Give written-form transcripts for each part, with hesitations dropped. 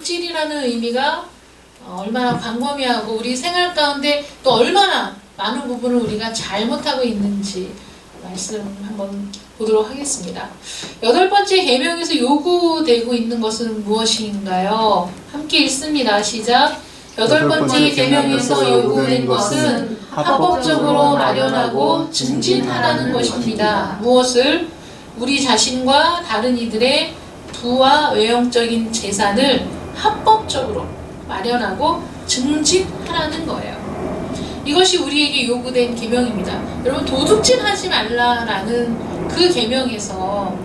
도둑질이라는 의미가 얼마나 광범위하고 우리 생활 가운데 또 얼마나 많은 부분을 우리가 잘못하고 있는지 말씀 한번 보도록 하겠습니다. 8번째 계명에서 요구되고 있는 것은 무엇인가요? 함께 읽습니다. 시작. 8번째 계명에서 요구된 것은 합법적으로 마련하고 증진하라는 것입니다. 무엇을? 우리 자신과 다른 이들의 부와 외형적인 재산을 합법적으로 마련하고 증진하라는 거예요. 이것이 우리에게 요구된 계명입니다. 여러분, 도둑질하지 말라라는 그 계명에서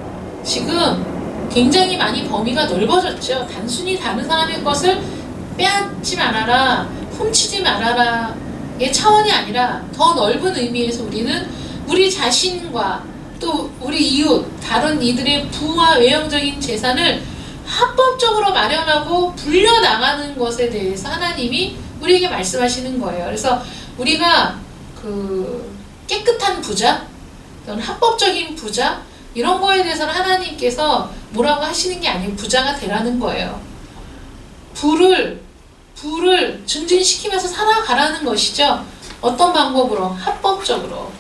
지금 굉장히 많이 범위가 넓어졌죠. 단순히 다른 사람의 것을 빼앗지 말아라, 훔치지 말아라의 차원이 아니라 더 넓은 의미에서 우리는 우리 자신과 또 우리 이웃, 다른 이들의 부와 외형적인 재산을 합법적으로 마련하고 불려나가는 것에 대해서 하나님이 우리에게 말씀하시는 거예요. 그래서 우리가 깨끗한 부자, 또는 합법적인 부자, 이런 거에 대해서는 하나님께서 뭐라고 하시는 게 아니고 부자가 되라는 거예요. 부를 증진시키면서 살아가라는 것이죠. 어떤 방법으로? 합법적으로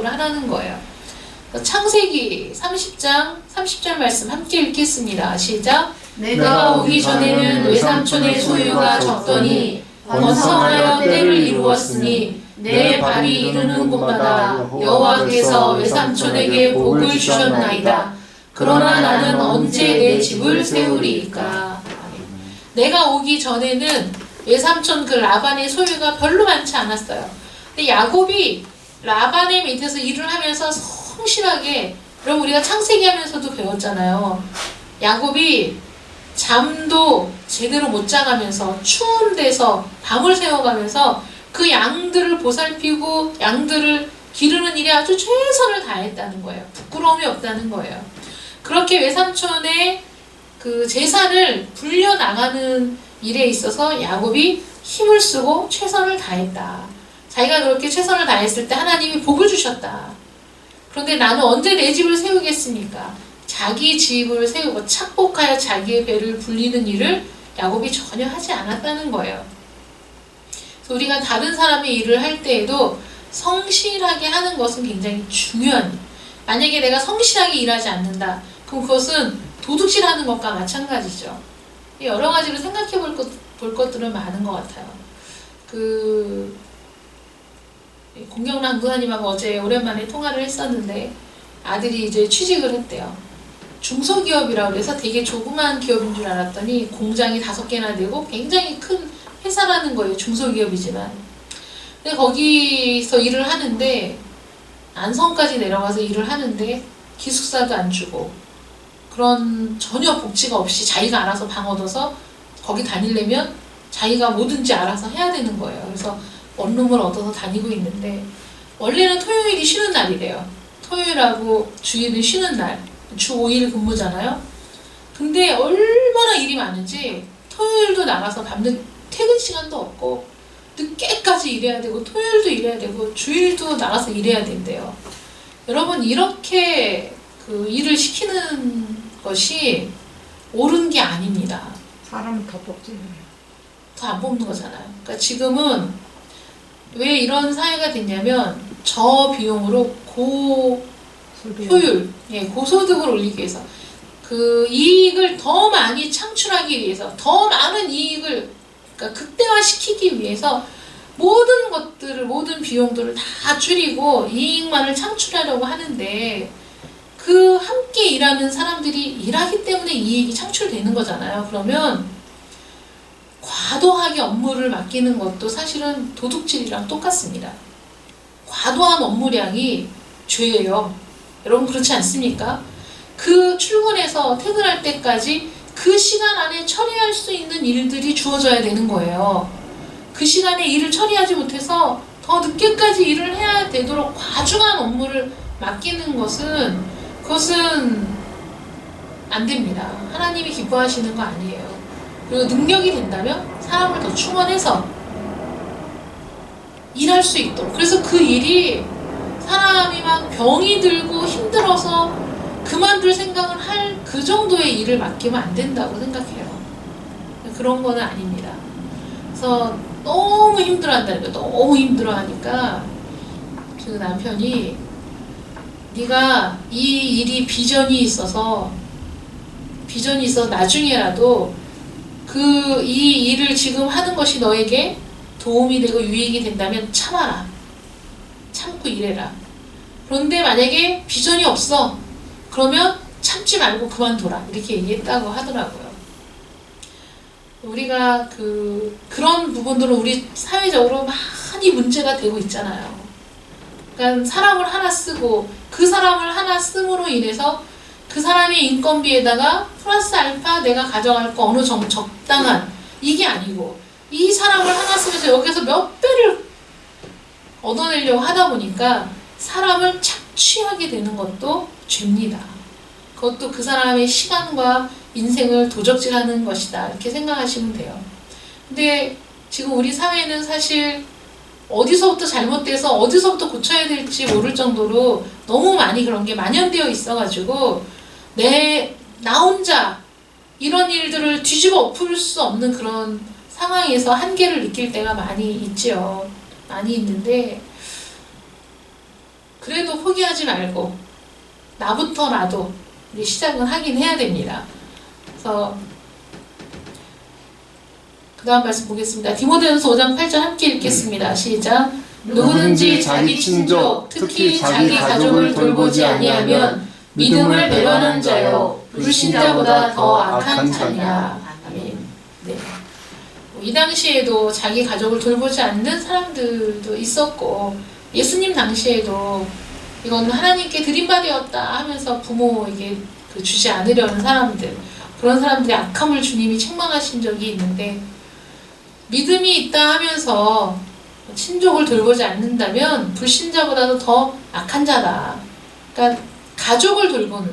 하라는 거예요. 창세기 30장 30절 말씀 함께 읽겠습니다. 시작. 내가 오기 전에는 외삼촌의 소유가 적더니 번성하여 때를 이루었으니 내 발이 이르는 곳마다 여호와께서 외삼촌에게 복을 주셨나이다. 그러나 나는 언제 내 집을 세우리이까. 내가 오기 전에는 외삼촌 라반의 소유가 별로 많지 않았어요. 근데 야곱이 라반의 밑에서 일을 하면서 성실하게, 여러분 우리가 창세기 하면서도 배웠잖아요. 야곱이 잠도 제대로 못 자가면서 추운 데서 밤을 새워가면서 그 양들을 보살피고 양들을 기르는 일에 아주 최선을 다했다는 거예요. 부끄러움이 없다는 거예요. 그렇게 외삼촌의 그 재산을 불려나가는 일에 있어서 야곱이 힘을 쓰고 최선을 다했다. 자기가 그렇게 최선을 다했을 때 하나님이 복을 주셨다. 그런데 나는 언제 내 집을 세우겠습니까? 자기 집을 세우고 착복하여 자기의 배를 불리는 일을 야곱이 전혀 하지 않았다는 거예요. 그래서 우리가 다른 사람의 일을 할 때에도 성실하게 하는 것은 굉장히 중요한, 만약에 내가 성실하게 일하지 않는다, 그럼 그것은 도둑질하는 것과 마찬가지죠. 여러 가지로 생각해 볼 것들은 많은 것 같아요. 공경란 부사님하고 어제 오랜만에 통화를 했었는데 아들이 이제 취직을 했대요. 중소기업이라고 해서 되게 조그만 기업인 줄 알았더니 공장이 5개나 되고 굉장히 큰 회사라는 거예요. 중소기업이지만. 근데 거기서 일을 하는데 안성까지 내려가서 일을 하는데 기숙사도 안 주고 그런 전혀 복지가 없이 자기가 알아서 방 얻어서 거기 다니려면 자기가 뭐든지 알아서 해야 되는 거예요. 그래서 원룸을 얻어서 다니고 있는데 원래는 토요일이 쉬는 날이래요. 토요일하고 주일은 쉬는 날, 주 5일 근무잖아요. 근데 얼마나 일이 많은지 토요일도 나가서 밤늦 퇴근 시간도 없고 늦게까지 일해야 되고 토요일도 일해야 되고 주일도 나가서 일해야 된대요. 여러분, 이렇게 일을 시키는 것이 옳은 게 아닙니다. 사람은 더 뽑지. 더 안 뽑는 거잖아요. 그러니까 지금은 왜 이런 사회가 됐냐면 저비용으로 고효율, 고소득을 올리기 위해서 그 이익을 더 많이 창출하기 위해서 더 많은 이익을 그러니까 극대화시키기 위해서 모든 것들을, 모든 비용들을 다 줄이고 이익만을 창출하려고 하는데 그 함께 일하는 사람들이 일하기 때문에 이익이 창출되는 거잖아요. 그러면 과도하게 업무를 맡기는 것도 사실은 도둑질이랑 똑같습니다. 과도한 업무량이 죄예요. 여러분 그렇지 않습니까? 그 출근해서 퇴근할 때까지 그 시간 안에 처리할 수 있는 일들이 주어져야 되는 거예요. 그 시간에 일을 처리하지 못해서 더 늦게까지 일을 해야 되도록 과중한 업무를 맡기는 그것은 안 됩니다. 하나님이 기뻐하시는 거 아니에요. 그리고 능력이 된다면 사람을 더 충원해서 일할 수 있도록. 그래서 그 일이 사람이 막 병이 들고 힘들어서 그만둘 생각을 할 그 정도의 일을 맡기면 안 된다고 생각해요. 그런 거는 아닙니다. 그래서 너무 힘들어한다는 거예요. 너무 힘들어하니까 그 남편이 네가 이 일이 비전이 있어서 나중에라도 이 일을 지금 하는 것이 너에게 도움이 되고 유익이 된다면 참아라. 참고 일해라. 그런데 만약에 비전이 없어. 그러면 참지 말고 그만둬라. 이렇게 얘기했다고 하더라고요. 우리가 그런 부분들은 우리 사회적으로 많이 문제가 되고 있잖아요. 그러니까 사람을 하나 쓰고 그 사람을 하나 씀으로 인해서 그 사람의 인건비에다가 플러스 알파 내가 가져갈 거 어느 정도 적당한 이게 아니고 이 사람을 하나 쓰면서 여기서 몇 배를 얻어내려고 하다 보니까 사람을 착취하게 되는 것도 죄입니다. 그것도 그 사람의 시간과 인생을 도적질하는 것이다. 이렇게 생각하시면 돼요. 근데 지금 우리 사회는 사실 어디서부터 잘못돼서 어디서부터 고쳐야 될지 모를 정도로 너무 많이 그런 게 만연되어 있어가지고 나 혼자 이런 일들을 뒤집어 엎을 수 없는 그런 상황에서 한계를 느낄 때가 많이 있지요. 많이 있는데 그래도 포기하지 말고 나부터 우리 시작은 하긴 해야 됩니다. 그래서 그 다음 말씀 보겠습니다. 디모데전서 5장 8절 함께 읽겠습니다. 시작. 누구든지 자기 친족, 특히 자기 가족을 돌보지 아니하면 믿음을 배반한 자요 불신자보다 더 악한 자냐. 아멘. 네. 이 당시에도 자기 가족을 돌보지 않는 사람들도 있었고 예수님 당시에도 이건 하나님께 드림받이었다 하면서 부모에게 주지 않으려는 사람들, 그런 사람들의 악함을 주님이 책망하신 적이 있는데 믿음이 있다 하면서 친족을 돌보지 않는다면 불신자보다도 더 악한 자다. 그러니까 가족을 돌보는,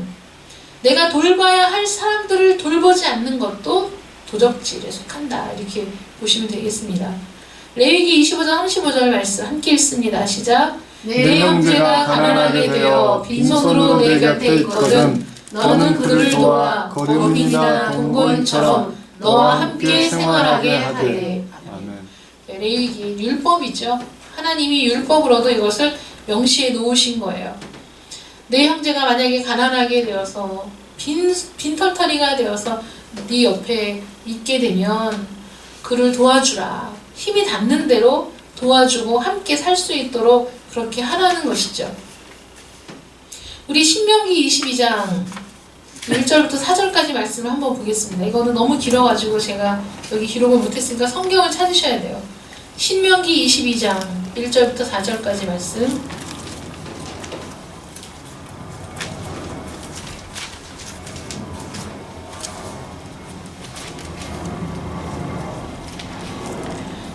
내가 돌봐야 할 사람들을 돌보지 않는 것도 도적질에 속한다. 이렇게 보시면 되겠습니다. 레위기 25장 35절 말씀 함께 읽습니다. 시작. 내 형제가 가난하게 되어 빈손으로 내 곁에 있거든 너는 그들을 도와 거류민이나 동거인처럼 너와 함께 생활하게 하되. 네, 레위기 율법이죠. 하나님이 율법으로도 이것을 명시해 놓으신 거예요. 내 형제가 만약에 가난하게 되어서 빈털터리가 되어서 네 옆에 있게 되면 그를 도와주라. 힘이 닿는 대로 도와주고 함께 살 수 있도록 그렇게 하라는 것이죠. 우리 신명기 22장 1절부터 4절까지 말씀을 한번 보겠습니다. 이거는 너무 길어가지고 제가 여기 기록을 못했으니까 성경을 찾으셔야 돼요. 신명기 22장 1절부터 4절까지 말씀.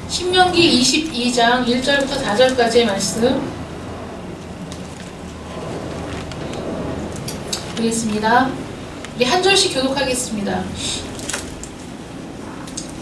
신명기 22장 1절부터 4절까지의 말씀 보겠습니다. 우리 한 절씩 교독하겠습니다.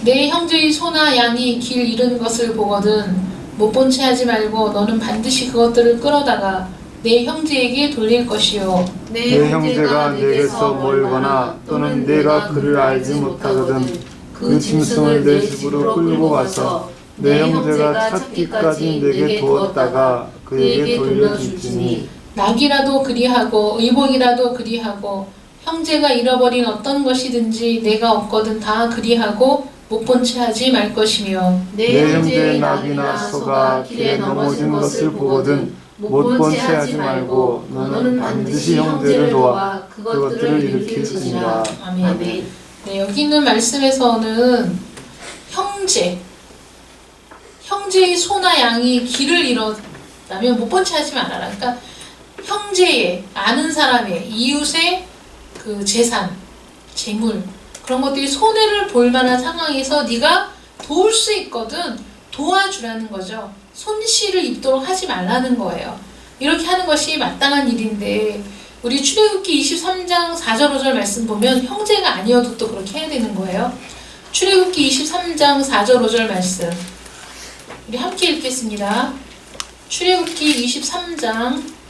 내 형제의 소나 양이 길 잃은 것을 보거든 못 본 채 하지 말고 너는 반드시 그것들을 끌어다가 내 형제에게 돌릴 것이요. 내 형제가 내게서 멀거나 또는 내가 그를 알지 못하거든 그 짐승을 내 집으로 끌고 와서 내 형제가 찾기까지 내게 두었다가 그에게 돌려줄지니 낙이라도 그리하고 의복이라도 그리하고 형제가 잃어버린 어떤 것이든지 내가 없거든 다 그리하고 못 본 채 하지 말 것이며 내 형제의 낙이나 소가 길에 넘어진 것을 보거든 못 본 채 하지 말고 너는 반드시 형제를 도와 그것들을 일으킬지니라. 아멘. 네, 여기 있는 말씀에서는 형제의 소나 양이 길을 잃었다면 못 본 채 하지 말아라. 그러니까 형제의, 아는 사람의, 이웃의 그 재산, 재물 그런 것들이 손해를 볼 만한 상황에서 네가 도울 수 있거든 도와주라는 거죠. 손실을 입도록 하지 말라는 거예요. 이렇게 하는 것이 마땅한 일인데 우리 출애굽기 23장 4절 5절 말씀 보면 형제가 아니어도 또 그렇게 해야 되는 거예요. 출애굽기 23장 4절 5절 말씀 우리 함께 읽겠습니다. 출애굽기 23장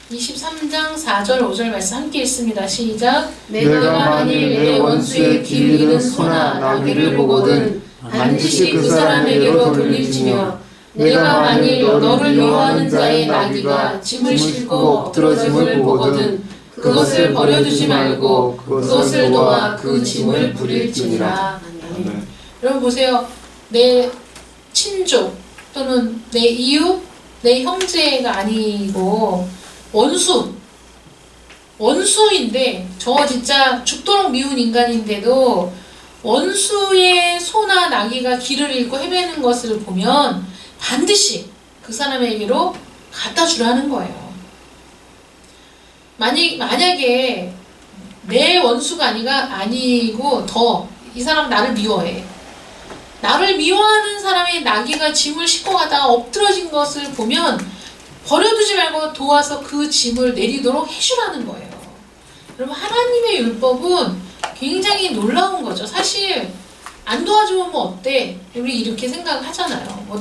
4절 23장 4절 5절 말씀 함께 읽습니다. 시작. 내가 만일 내 원수의 길 잃은 소나 나귀를 보거든 반드시 그 사람에게로 돌릴지며 내가 만일 너를 미워하는 자의 나귀가 짐을 싣고 엎드러짐을 보거든 그것을 버려두지 말고 그것을 놓아 그 짐을 부릴지니라. 아멘. 여러분 보세요. 내 친족 또는 내 이웃, 내 형제가 아니고 원수인데 저 진짜 죽도록 미운 인간인데도 원수의 소나 나귀가 길을 잃고 헤매는 것을 보면 반드시 그 사람에게로 갖다 주라는 거예요. 만약에 내 원수가 아니고 더 이 사람 나를 미워해. 나를 미워하는 사람의 나귀가 짐을 싣고 가다가 엎드러진 것을 보면 버려두지 말고 도와서 그 짐을 내리도록 해주라는 거예요. 여러분 하나님의 율법은 굉장히 놀라운 거죠. 사실 안 도와주면 뭐 어때? 우리 이렇게 생각을 하잖아요. 뭐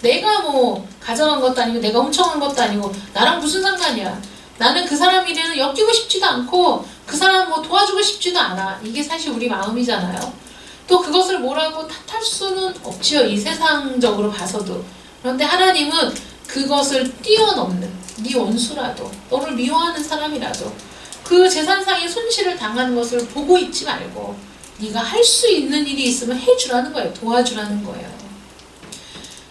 내가 뭐 가져간 것도 아니고 내가 훔쳐간 것도 아니고 나랑 무슨 상관이야. 나는 그 사람 일에는 엮이고 싶지도 않고 그 사람 뭐 도와주고 싶지도 않아. 이게 사실 우리 마음이잖아요. 또 그것을 뭐라고 탓할 수는 없지요. 이 세상적으로 봐서도. 그런데 하나님은 그것을 뛰어넘는 네 원수라도 너를 미워하는 사람이라도 그 재산상의 손실을 당하는 것을 보고 있지 말고 네가 할 수 있는 일이 있으면 해주라는 거예요. 도와주라는 거예요.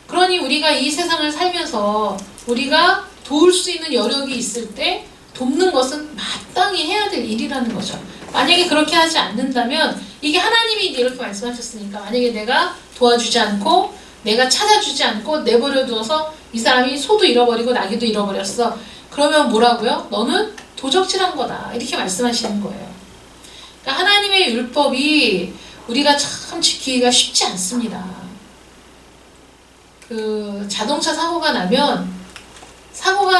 그러니 우리가 이 세상을 살면서 우리가 도울 수 있는 여력이 있을 때 돕는 것은 마땅히 해야 될 일이라는 거죠. 만약에 그렇게 하지 않는다면 이게 하나님이 이렇게 말씀하셨으니까 만약에 내가 도와주지 않고 내가 찾아주지 않고 내버려 두어서 이 사람이 소도 잃어버리고 나귀도 잃어버렸어. 그러면 뭐라고요? 너는 도적질한 거다. 이렇게 말씀하시는 거예요. 그러니까 하나님의 율법이 우리가 참 지키기가 쉽지 않습니다. 그 자동차 사고가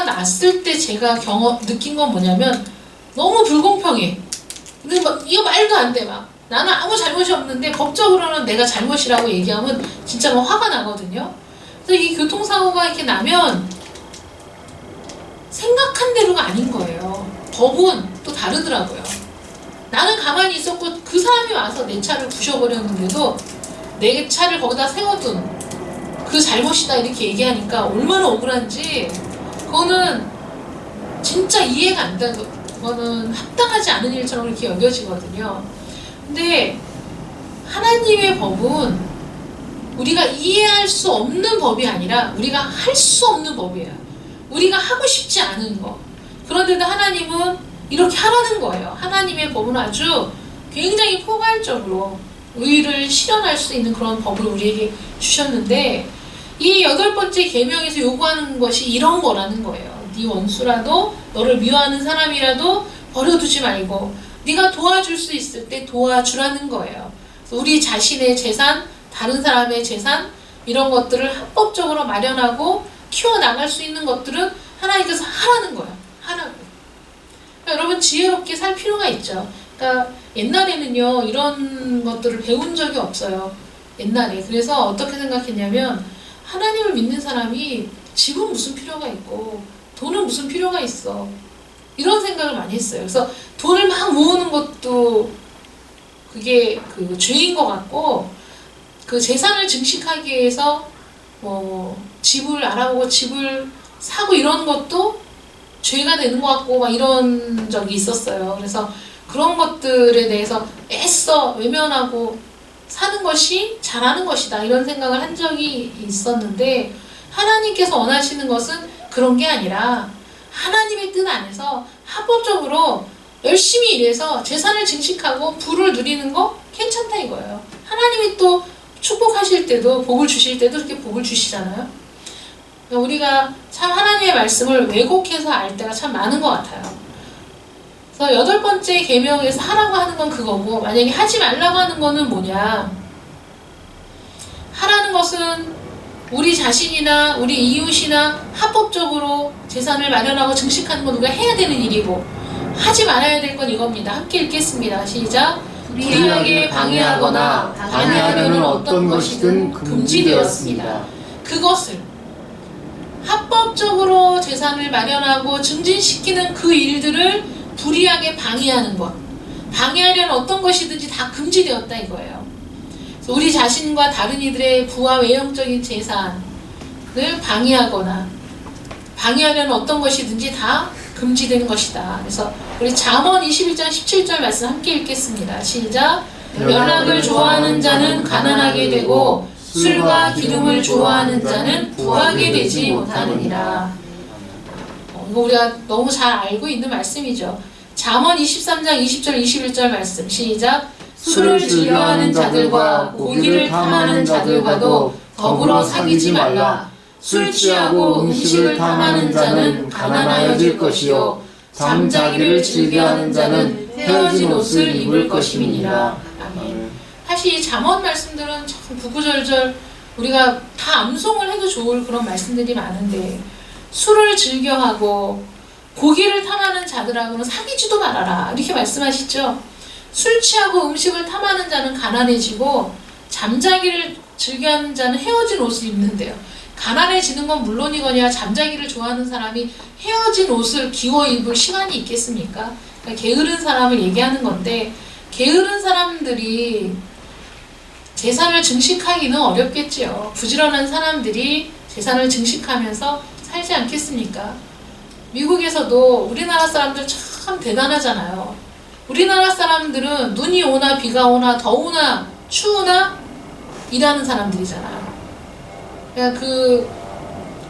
났을 때 제가 느낀 건 뭐냐면 너무 불공평해. 근데 막 이거 말도 안 돼. 막 나는 아무 잘못이 없는데 법적으로는 내가 잘못이라고 얘기하면 진짜 막 화가 나거든요. 그래서 이 교통사고가 이렇게 나면 생각한 대로가 아닌 거예요. 법은 또 다르더라고요. 나는 가만히 있었고 그 사람이 와서 내 차를 부셔버렸는데도 내 차를 거기다 세워둔 그 잘못이다 이렇게 얘기하니까 얼마나 억울한지 그거는 진짜 이해가 안 되는 그거는 합당하지 않은 일처럼 이렇게 여겨지거든요. 근데 하나님의 법은 우리가 이해할 수 없는 법이 아니라 우리가 할 수 없는 법이에요. 우리가 하고 싶지 않은 거. 그런데도 하나님은 이렇게 하라는 거예요. 하나님의 법은 아주 굉장히 포괄적으로 의를 실현할 수 있는 그런 법을 우리에게 주셨는데 이 8번째 계명에서 요구하는 것이 이런 거라는 거예요. 네 원수라도 너를 미워하는 사람이라도 버려두지 말고 네가 도와줄 수 있을 때 도와주라는 거예요. 그래서 우리 자신의 재산, 다른 사람의 재산 이런 것들을 합법적으로 마련하고 키워나갈 수 있는 것들은 하나님께서 하라는 거예요. 하라고. 그러니까 여러분 지혜롭게 살 필요가 있죠. 그러니까 옛날에는요 이런 것들을 배운 적이 없어요. 옛날에. 그래서 어떻게 생각했냐면 하나님을 믿는 사람이 집은 무슨 필요가 있고 돈은 무슨 필요가 있어. 이런 생각을 많이 했어요. 그래서 돈을 막 모으는 것도 그게 그 죄인 것 같고 그 재산을 증식하기 위해서 뭐 집을 알아보고 집을 사고 이런 것도 죄가 되는 것 같고 막 이런 적이 있었어요. 그래서 그런 것들에 대해서 애써 외면하고 사는 것이 잘하는 것이다 이런 생각을 한 적이 있었는데 하나님께서 원하시는 것은 그런 게 아니라 하나님의 뜻 안에서 합법적으로 열심히 일해서 재산을 증식하고 부를 누리는 거 괜찮다 이거예요. 하나님이 또 축복하실 때도 복을 주실 때도 그렇게 복을 주시잖아요. 그러니까 우리가 참 하나님의 말씀을 왜곡해서 알 때가 참 많은 것 같아요. 그래서 8번째 계명에서 하라고 하는 건 그거고 만약에 하지 말라고 하는 거는 뭐냐? 하라는 것은 우리 자신이나 우리 이웃이나 합법적으로 재산을 마련하고 증식하는 건 우리가 해야 되는 일이고 하지 말아야 될 건 이겁니다. 함께 읽겠습니다. 시작. 불의하게 방해하거나 방해하려는 어떤 것이든 금지되었습니다. 그것을 합법적으로 재산을 마련하고 증진시키는 그 일들을 불이하게 방해하는 것, 방해하려는 어떤 것이든지 다 금지되었다 이거예요. 그래서 우리 자신과 다른 이들의 부와 외형적인 재산을 방해하거나 방해하려는 어떤 것이든지 다 금지되는 것이다. 그래서 우리 잠언 21장 17절 말씀 함께 읽겠습니다. 시작. 연락을 좋아하는 자는 가난하게 되고 술과 기름을 좋아하는 자는 부하게 되지 못하느니라. 이거 우리가 너무 잘 알고 있는 말씀이죠. 잠언 23장 20절 21절 말씀 시작. 술을 즐겨하는 자들과 고기를 탐하는 자들과도 더불어 사귀지 말라. 술 취하고 음식을 탐하는 자는 가난하여질 것이요 잠자기를 즐겨하는 자는 헤어진 옷을 입을 것임이니라. 아멘. 사실 이 잠언 말씀들은 참 구구절절 우리가 다 암송을 해도 좋을 그런 말씀들이 많은데, 술을 즐겨하고 고기를 탐하는 자들하고는 사귀지도 말아라 이렇게 말씀하시죠. 술 취하고 음식을 탐하는 자는 가난해지고 잠자기를 즐겨하는 자는 헤어진 옷을 입는데요. 가난해지는 건 물론이거니와 잠자기를 좋아하는 사람이 헤어진 옷을 기워 입을 시간이 있겠습니까? 그러니까 게으른 사람을 얘기하는 건데, 게으른 사람들이 재산을 증식하기는 어렵겠지요. 부지런한 사람들이 재산을 증식하면서 살지 않겠습니까? 미국에서도 우리나라 사람들 참 대단하잖아요. 우리나라 사람들은 눈이 오나 비가 오나 더우나 추우나 일하는 사람들이잖아요. 그러니까 그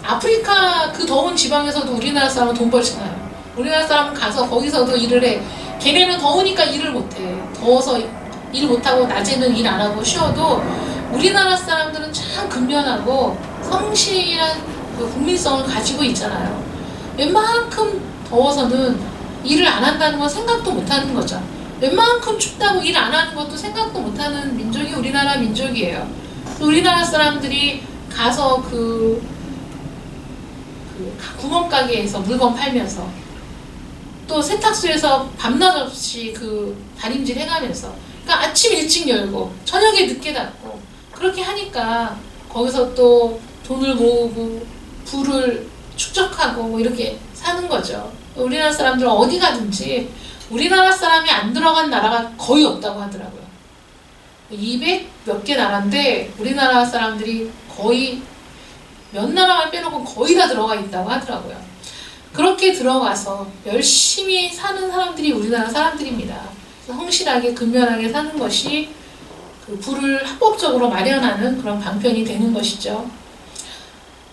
아프리카 그 더운 지방에서도 우리나라 사람은 돈 벌잖아요. 우리나라 사람은 가서 거기서도 일을 해. 걔네는 더우니까 일을 못해. 더워서 일 못하고 낮에는 일 안 하고 쉬어도 우리나라 사람들은 참 근면하고 성실한 그 국민성을 가지고 있잖아요. 웬만큼 더워서는 일을 안 한다는 건 생각도 못 하는 거죠. 웬만큼 춥다고 일 안 하는 것도 생각도 못 하는 민족이 우리나라 민족이에요. 우리나라 사람들이 가서 그 구멍가게에서 물건 팔면서 또 세탁소에서 밤낮 없이 그 다림질 해가면서, 그러니까 아침 일찍 열고 저녁에 늦게 닫고 그렇게 하니까 거기서 또 돈을 모으고 부를 축적하고 뭐 이렇게 사는 거죠. 우리나라 사람들은 어디 가든지 우리나라 사람이 안 들어간 나라가 거의 없다고 하더라고요. 200 몇 개 나라인데 우리나라 사람들이 거의 몇 나라만 빼놓고 거의 다 들어가 있다고 하더라고요. 그렇게 들어가서 열심히 사는 사람들이 우리나라 사람들입니다. 성실하게 근면하게 사는 것이 그 부를 합법적으로 마련하는 그런 방편이 되는 것이죠.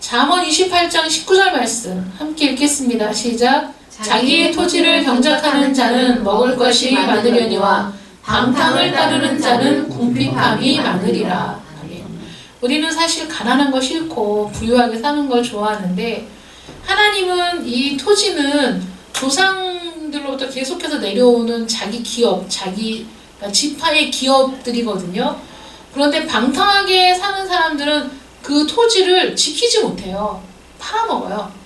잠언 28장 19절 말씀 함께 읽겠습니다. 시작. 자기의 토지를 경작하는 자는 먹을 것이 많으려니와 방탕을 따르는 자는 궁핍함이 많으리라. 아멘. 우리는 사실 가난한 거 싫고 부유하게 사는 걸 좋아하는데, 하나님은 이 토지는 조상들로부터 계속해서 내려오는 자기 기업, 자기 지파의 기업들이거든요. 그런데 방탕하게 사는 사람들은 그 토지를 지키지 못해요. 팔아먹어요.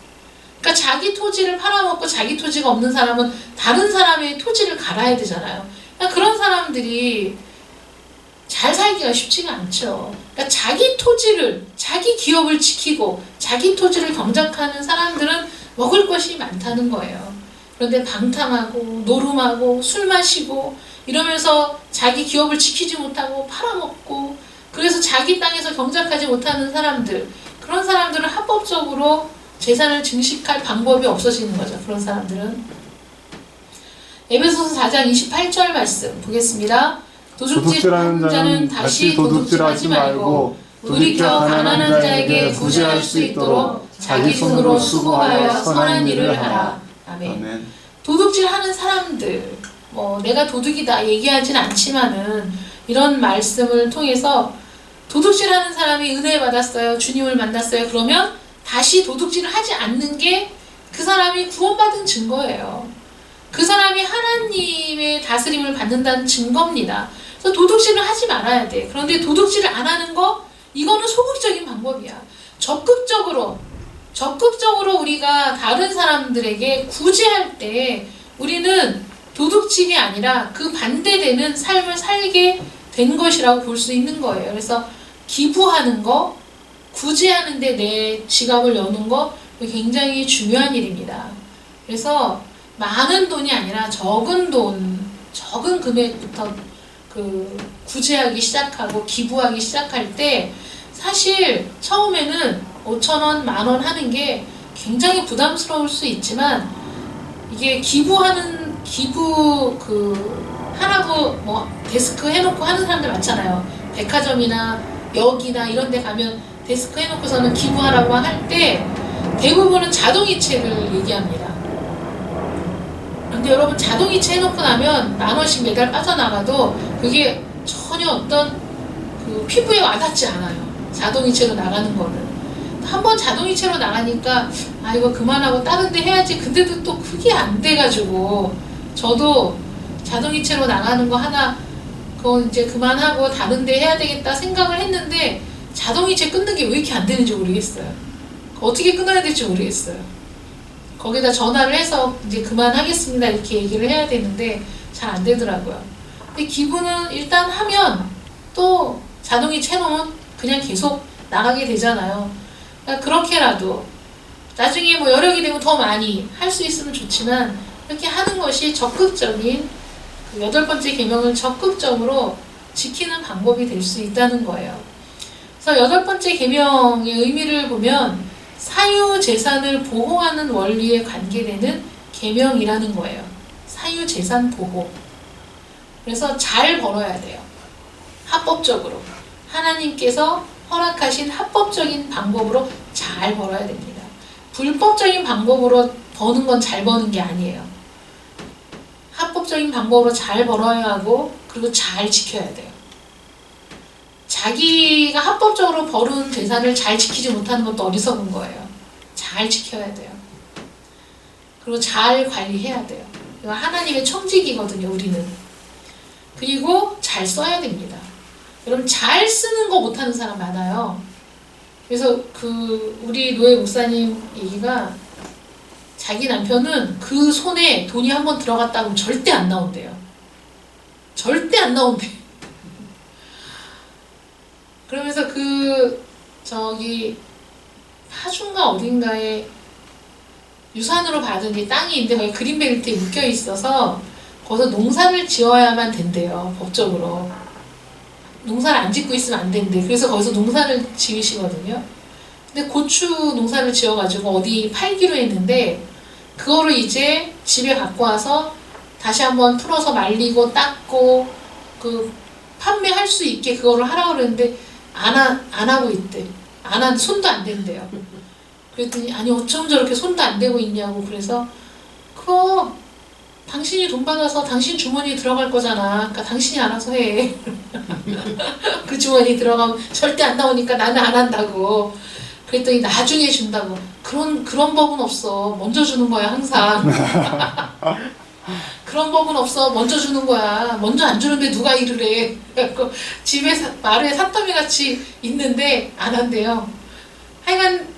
그러니까 자기 토지를 팔아먹고 자기 토지가 없는 사람은 다른 사람의 토지를 갈아야 되잖아요. 그러니까 그런 사람들이 잘 살기가 쉽지가 않죠. 그러니까 자기 토지를, 자기 기업을 지키고 자기 토지를 경작하는 사람들은 먹을 것이 많다는 거예요. 그런데 방탕하고 노름하고 술 마시고 이러면서 자기 기업을 지키지 못하고 팔아먹고, 그래서 자기 땅에서 경작하지 못하는 사람들, 그런 사람들은 합법적으로 재산을 증식할 방법이 없어지는 거죠. 그런 사람들은. 에베소서 4장 28절 말씀 보겠습니다. 도둑질하는 자는 다시 도둑질하지 말고 돌이켜 가난한 자에게 구제할 수 있도록 자기 손으로 수고하여 선한 일을 하라. 아멘. 도둑질하는 사람들, 내가 도둑이다 얘기하진 않지만은 이런 말씀을 통해서 도둑질하는 사람이 은혜 받았어요, 주님을 만났어요, 그러면 다시 도둑질을 하지 않는 게 그 사람이 구원받은 증거예요. 그 사람이 하나님의 다스림을 받는다는 증거입니다. 그래서 도둑질을 하지 말아야 돼. 그런데 도둑질을 안 하는 거, 이거는 소극적인 방법이야. 적극적으로 우리가 다른 사람들에게 구제할 때 우리는 도둑질이 아니라 그 반대되는 삶을 살게 된 것이라고 볼 수 있는 거예요. 그래서 기부하는 거, 구제하는데 내 지갑을 여는 거, 굉장히 중요한 일입니다. 그래서 많은 돈이 아니라 적은 돈, 적은 금액부터 구제하기 시작하고 기부하기 시작할 때 사실 처음에는 5,000원, 10,000원 하는 게 굉장히 부담스러울 수 있지만 이게 기부 하라고 뭐 데스크 해놓고 하는 사람들 많잖아요. 백화점이나 역이나 이런 데 가면 데스크 해놓고서는 기부하라고 할 때 대부분은 자동이체를 얘기합니다. 근데 여러분 자동이체 해놓고 나면 10,000원씩 매달 빠져나가도 그게 전혀 어떤 피부에 와닿지 않아요. 자동이체로 나가는 거는. 한번 자동이체로 나가니까 아 이거 그만하고 다른 데 해야지. 근데도 또 그게 안 돼가지고 저도 자동이체로 나가는 거 하나 그건 이제 그만하고 다른 데 해야 되겠다 생각을 했는데 자동이체 끊는 게 왜 이렇게 안 되는지 모르겠어요. 어떻게 끊어야 될지 모르겠어요. 거기다 전화를 해서 이제 그만하겠습니다 이렇게 얘기를 해야 되는데 잘 안 되더라고요. 근데 기부는 일단 하면 또 자동이체 해놓으면 그냥 계속 나가게 되잖아요. 그러니까 그렇게라도 나중에 뭐 여력이 되면 더 많이 할 수 있으면 좋지만 이렇게 하는 것이 적극적인 8번째 계명을 적극적으로 지키는 방법이 될 수 있다는 거예요. 그래서 8번째 계명의 의미를 보면 사유재산을 보호하는 원리에 관계되는 계명이라는 거예요. 사유재산 보호. 그래서 잘 벌어야 돼요. 합법적으로. 하나님께서 허락하신 합법적인 방법으로 잘 벌어야 됩니다. 불법적인 방법으로 버는 건 잘 버는 게 아니에요. 합법적인 방법으로 잘 벌어야 하고 그리고 잘 지켜야 돼요. 자기가 합법적으로 벌은 재산을 잘 지키지 못하는 것도 어리석은 거예요. 잘 지켜야 돼요. 그리고 잘 관리해야 돼요. 이거 하나님의 청직이거든요, 우리는. 그리고 잘 써야 됩니다. 여러분 잘 쓰는 거 못하는 사람 많아요. 그래서 우리 노예 목사님 얘기가 자기 남편은 그 손에 돈이 한번 들어갔다 하면 절대 안 나온대요. 절대 안 나온대. 그러면서 파주인가 어딘가에 유산으로 받은 게 땅이 있는데 거기 그린벨트에 묶여 있어서 거기서 농사를 지어야만 된대요, 법적으로. 농사를 안 짓고 있으면 안 된대. 그래서 거기서 농사를 지으시거든요. 근데 고추 농사를 지어가지고 어디 팔기로 했는데 그거를 이제 집에 갖고 와서 다시 한번 풀어서 말리고 닦고 판매할 수 있게 그거를 하라고 그랬는데 안 하고 있대. 손도 안 댄대요. 그랬더니 아니 어쩜 저렇게 손도 안 대고 있냐고. 그래서 그거 당신이 돈 받아서 당신 주머니에 들어갈 거잖아. 그러니까 당신이 알아서 해. 그 주머니에 들어가면 절대 안 나오니까 나는 안 한다고. 그랬더니 나중에 준다고. 그런 법은 없어. 먼저 주는 거야 항상. 그런 법은 없어. 먼저 주는 거야. 먼저 안 주는데 누가 일을 해. 그래갖고 집에 마루에 산더미 같이 있는데 안 한대요. 하여간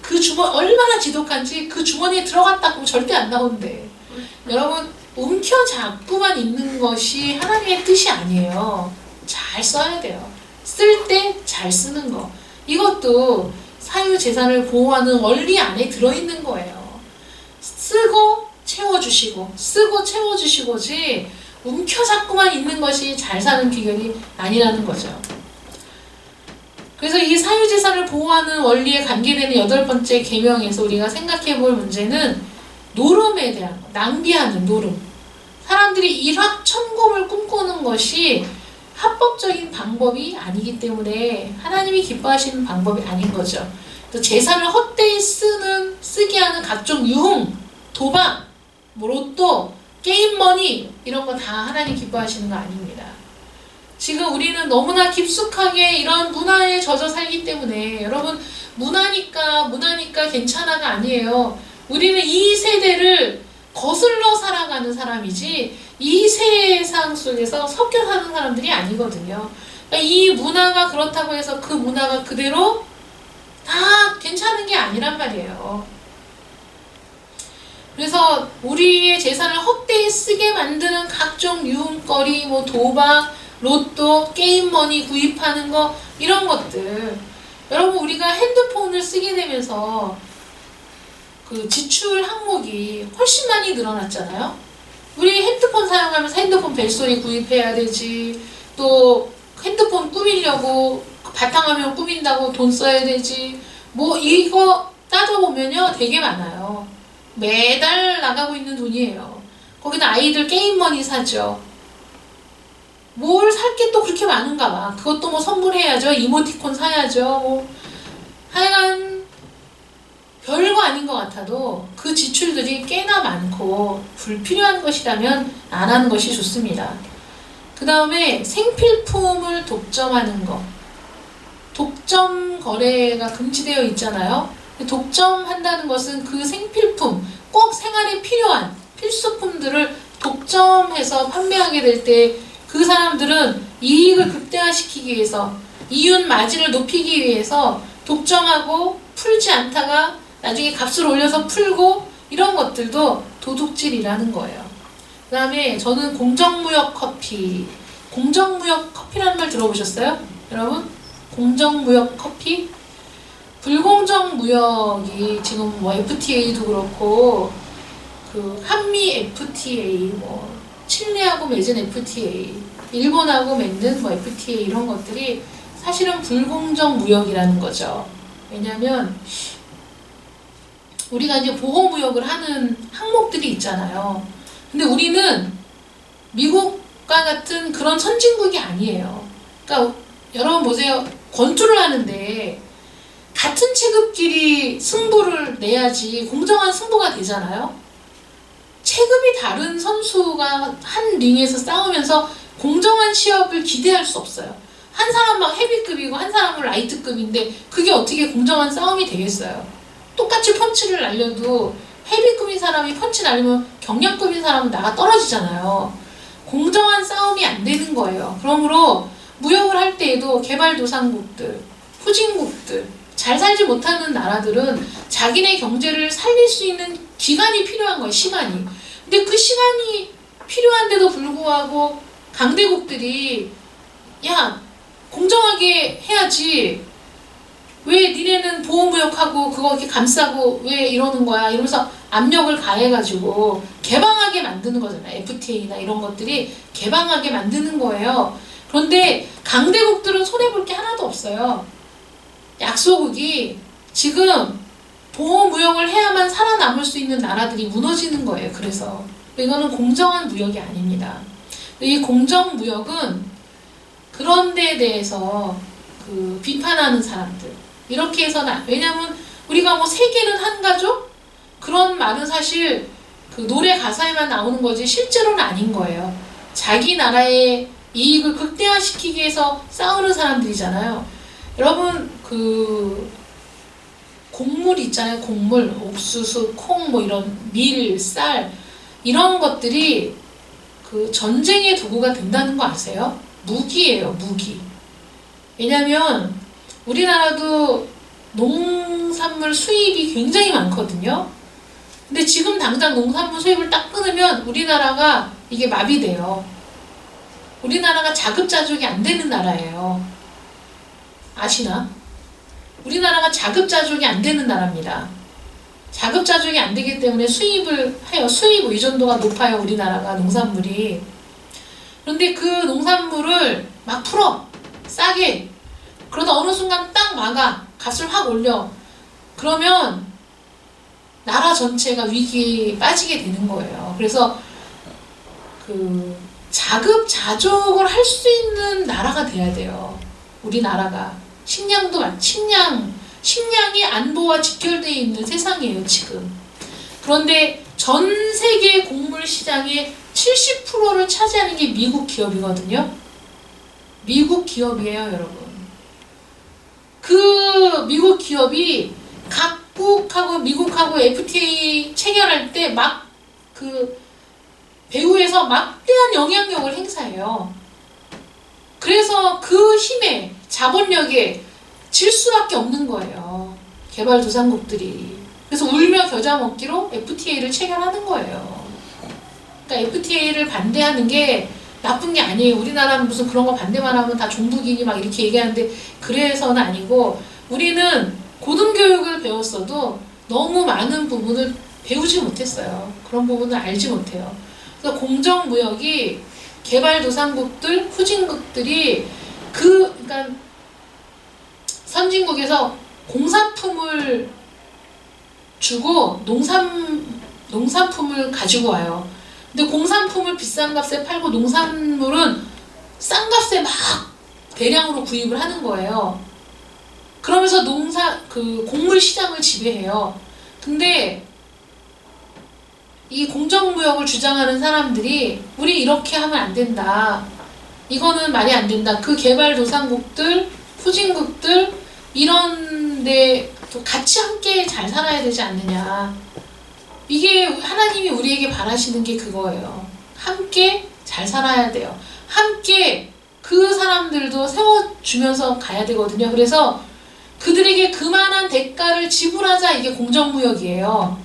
얼마나 지독한지 그 주머니에 들어갔다 하면 절대 안 나온대. 여러분 움켜잡고만 있는 것이 하나님의 뜻이 아니에요. 잘 써야 돼요. 쓸 때 잘 쓰는 거. 이것도 사유재산을 보호하는 원리 안에 들어있는 거예요. 쓰고 채워주시고 쓰고 채워주시고지 움켜잡고만 있는 것이 잘 사는 비결이 아니라는 거죠. 그래서 이 사유재산을 보호하는 원리에 관계되는 8번째 계명에서 우리가 생각해 볼 문제는 노름에 대한 거, 낭비하는 노름. 사람들이 일확천금을 꿈꾸는 것이 합법적인 방법이 아니기 때문에 하나님이 기뻐하시는 방법이 아닌 거죠. 또 재산을 헛되이 쓰게 하는 각종 유흥, 도박, 로또, 게임머니 이런 거 다 하나님 기뻐하시는 거 아닙니다. 지금 우리는 너무나 깊숙하게 이런 문화에 젖어 살기 때문에 여러분 문화니까 괜찮아가 아니에요. 우리는 이 세대를 거슬러 살아가는 사람이지 이 세상 속에서 섞여 사는 사람들이 아니거든요. 그러니까 이 문화가 그렇다고 해서 그 문화가 그대로 다 괜찮은 게 아니란 말이에요. 그래서 우리의 재산을 헛되이 쓰게 만드는 각종 유흥거리, 도박, 로또, 게임머니 구입하는 거 이런 것들. 여러분 우리가 핸드폰을 쓰게 되면서 그 지출 항목이 훨씬 많이 늘어났잖아요. 우리 핸드폰 사용하면서 핸드폰 벨소리 구입해야 되지, 또 핸드폰 꾸미려고 바탕화면 꾸민다고 돈 써야 되지, 뭐 이거 따져보면요 되게 많아요. 매달 나가고 있는 돈이에요. 거기다 아이들 게임머니 사죠. 뭘 살 게 또 그렇게 많은가 봐. 그것도 뭐 선물해야죠. 이모티콘 사야죠. 뭐 하여간 별거 아닌 것 같아도 그 지출들이 꽤나 많고 불필요한 것이라면 안 하는 것이 좋습니다. 그 다음에 생필품을 독점하는 것. 독점 거래가 금지되어 있잖아요. 독점한다는 것은 그 생필품, 꼭 생활에 필요한 필수품들을 독점해서 판매하게 될 때 그 사람들은 이익을 극대화시키기 위해서, 이윤 마진을 높이기 위해서 독점하고 풀지 않다가 나중에 값을 올려서 풀고, 이런 것들도 도둑질이라는 거예요. 그 다음에 저는 공정무역 커피. 공정무역 커피라는 말 들어보셨어요? 여러분? 공정무역 커피? 불공정 무역이 지금 뭐 FTA도 그렇고, 그 한미 FTA, 뭐 칠레하고 맺은 FTA, 일본하고 맺는 뭐 FTA 이런 것들이 사실은 불공정 무역이라는 거죠. 왜냐하면 우리가 이제 보호무역을 하는 항목들이 있잖아요. 근데 우리는 미국과 같은 그런 선진국이 아니에요. 그러니까 여러분 보세요. 권투를 하는데 같은 체급끼리 승부를 내야지 공정한 승부가 되잖아요. 체급이 다른 선수가 한 링에서 싸우면서 공정한 시합을 기대할 수 없어요. 한 사람 막 헤비급이고 한 사람은 라이트급인데 그게 어떻게 공정한 싸움이 되겠어요. 똑같이 펀치를 날려도 헤비급인 사람이 펀치 날리면 경량급인 사람은 나가 떨어지잖아요. 공정한 싸움이 안 되는 거예요. 그러므로 무역을 할 때에도 개발도상국들, 후진국들, 잘 살지 못하는 나라들은 자기네 경제를 살릴 수 있는 기간이 필요한 거예요. 시간이. 근데 그 시간이 필요한데도 불구하고 강대국들이 야 공정하게 해야지, 왜 니네는 보호무역하고 그거 이렇게 감싸고 왜 이러는 거야 이러면서 압력을 가해가지고 개방하게 만드는 거잖아요. FTA나 이런 것들이 개방하게 만드는 거예요. 그런데 강대국들은 손해볼 게 하나도 없어요. 약소국이 지금 보호무역을 해야만 살아남을 수 있는 나라들이 무너지는 거예요. 그래서 이거는 공정한 무역이 아닙니다. 이 공정무역은 그런 데에 대해서 그 비판하는 사람들, 이렇게 해서는, 왜냐면 우리가 뭐 세계는 한 가족? 그런 말은 사실 그 노래 가사에만 나오는 거지 실제로는 아닌 거예요. 자기 나라의 이익을 극대화시키기 위해서 싸우는 사람들이잖아요. 여러분 그 곡물 있잖아요. 곡물, 옥수수, 콩, 뭐 이런 밀, 쌀 이런 것들이 그 전쟁의 도구가 된다는 거 아세요? 무기예요, 무기. 왜냐면 우리나라도 농산물 수입이 굉장히 많거든요. 근데 지금 당장 농산물 수입을 딱 끊으면 우리나라가 이게 마비돼요. 우리나라가 자급자족이 안 되는 나라예요. 아시나? 우리나라가 자급자족이 안 되는 나라입니다. 자급자족이 안 되기 때문에 수입을 해요. 수입 의존도가 높아요. 우리나라가 농산물이. 그런데 그 농산물을 막 풀어. 싸게. 그러다 어느 순간 딱 막아. 값을 확 올려. 그러면 나라 전체가 위기에 빠지게 되는 거예요. 그래서 그 자급자족을 할 수 있는 나라가 돼야 돼요. 우리나라가. 식량이 안보와 직결되어 있는 세상이에요, 지금. 그런데 전 세계 곡물 시장의 70%를 차지하는 게 미국 기업이거든요. 미국 기업이에요, 여러분. 그 미국 기업이 각국하고 미국하고 FTA 체결할 때 막 그 배후에서 막대한 영향력을 행사해요. 그래서 그 힘에, 자본력에 질 수밖에 없는 거예요. 개발도상국들이. 그래서 울며 겨자 먹기로 FTA를 체결하는 거예요. 그러니까 FTA를 반대하는 게 나쁜 게 아니에요. 우리나라는 무슨 그런 거 반대만 하면 다 종북이니 막 이렇게 얘기하는데 그래서는 아니고, 우리는 고등교육을 배웠어도 너무 많은 부분을 배우지 못했어요. 그런 부분을 알지 못해요. 그래서 공정무역이 개발도상국들, 후진국들이 그러니까 선진국에서 공산품을 주고 농산품을 가지고 와요. 근데 공산품을 비싼 값에 팔고 농산물은 싼 값에 막 대량으로 구입을 하는 거예요. 그러면서 곡물 시장을 지배해요. 근데 이 공정무역을 주장하는 사람들이 우리 이렇게 하면 안 된다. 이거는 말이 안 된다. 그 개발도상국들, 후진국들 이런데 같이 함께 잘 살아야 되지 않느냐. 이게 하나님이 우리에게 바라시는 게 그거예요. 함께 잘 살아야 돼요. 함께 그 사람들도 세워주면서 가야 되거든요. 그래서 그들에게 그만한 대가를 지불하자. 이게 공정무역이에요.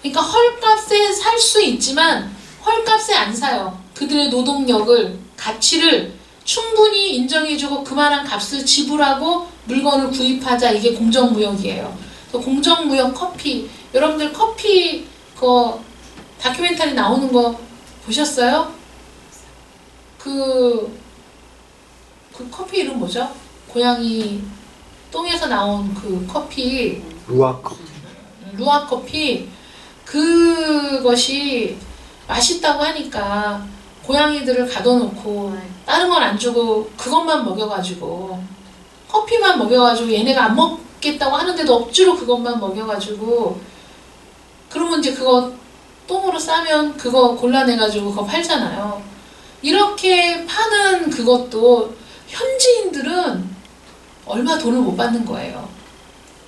그러니까 헐값에 살 수 있지만 헐값에 안 사요. 그들의 노동력을, 가치를 충분히 인정해주고 그만한 값을 지불하고 물건을 구입하자. 이게 공정무역이에요. 공정무역 커피, 여러분들 커피 그 다큐멘터리 나오는 거 보셨어요? 그 커피 이름 뭐죠? 고양이 똥에서 나온 그 커피, 루아 커피. 그것이 맛있다고 하니까 고양이들을 가둬놓고 다른 건 안 주고 그것만 먹여가지고 커피만 먹여가지고 얘네가 안 먹겠다고 하는데도 억지로 그것만 먹여가지고 그러면 이제 그거 똥으로 싸면 그거 골라내가지고 그거 팔잖아요. 이렇게 파는 그것도 현지인들은 얼마 돈을 못 받는 거예요.